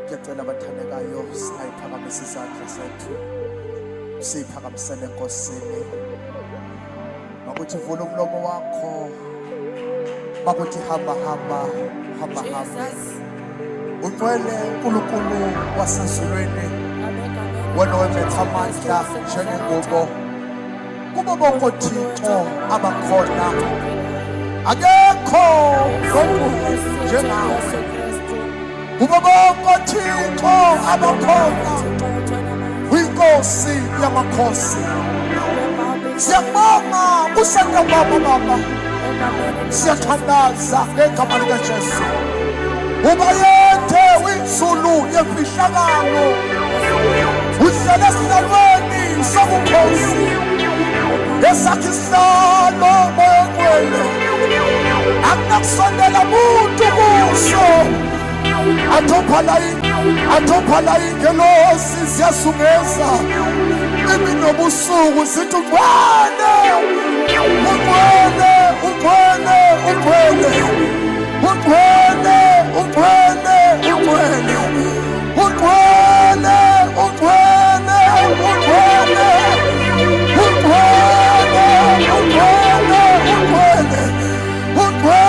Ngiyacela abathandekayo singayiphakamisa izandla zethu siyiphakamisele enkosini. Makuthi vula umlomo wakho, makuthi hamba hamba hamba hamba. Ungcwele uNkulunkulu wasezulwini, wena wembetha amandla njengengubo. Kubo bonke oThixo abakhona akekho njengawe. Kubo bonke oThixo abakhona uyinkosi yamakhosi. Siyabonga usanda baba, siyathandaza ngegama likaJesu. Ubayethe uyinzulu yemfihlakalo, uhlala esihlalweni sobukhosi, esakha isihlalo moyongcwele. Akunakusondela muntu kuso, atophala ingelosi ziyasungeza imini nobusuku zithi ugcwele, ugcwele, ugcwele, ugcwele, ugcwele, ugcwele, ugcwele, ugcwele, ugcwele, ugcwele, ugcwele, ugcwele, ugcwele, ugcwele.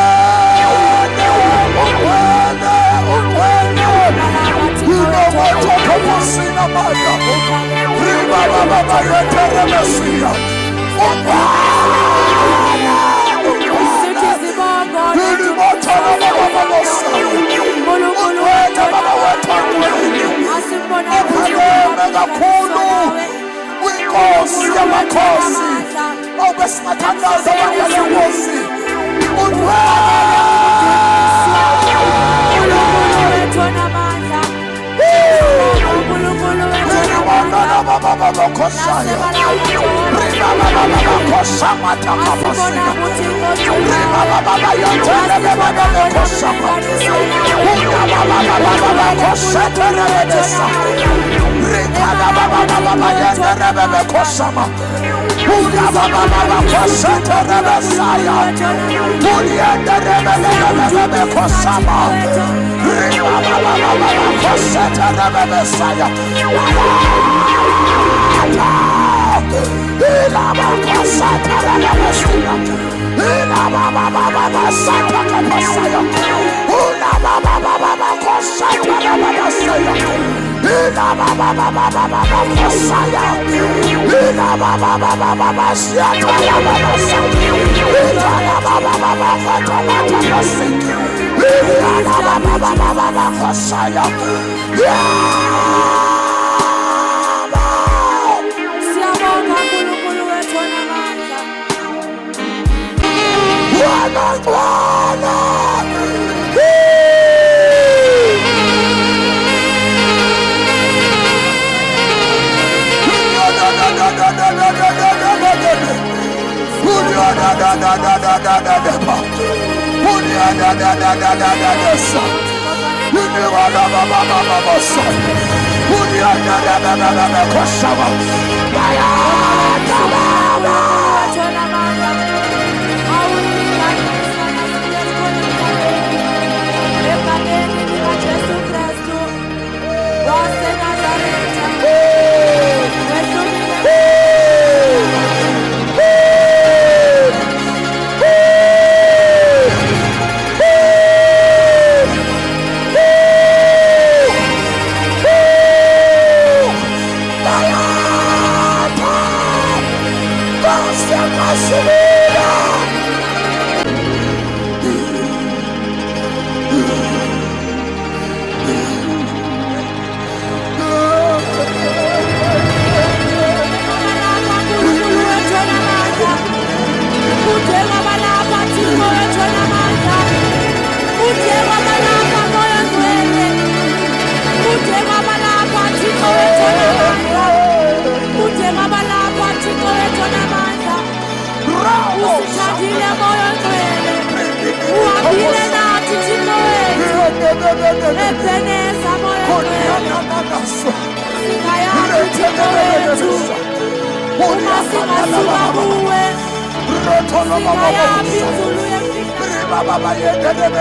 You know what to propose in a maya. Riba baba yeteremesia.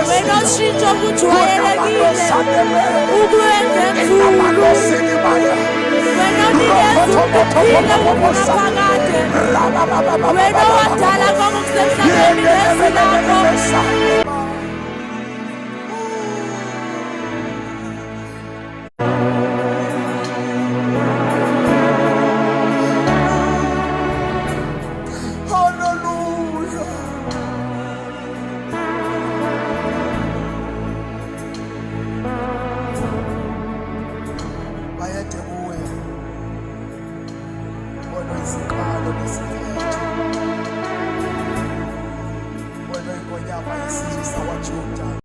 Wenoshintsha ukuthi wayelekile ukwenze Maya. wena onikezulu ukuphila ngokunaphakade, wena owadala konke okusemhlabeni ngezwi lakho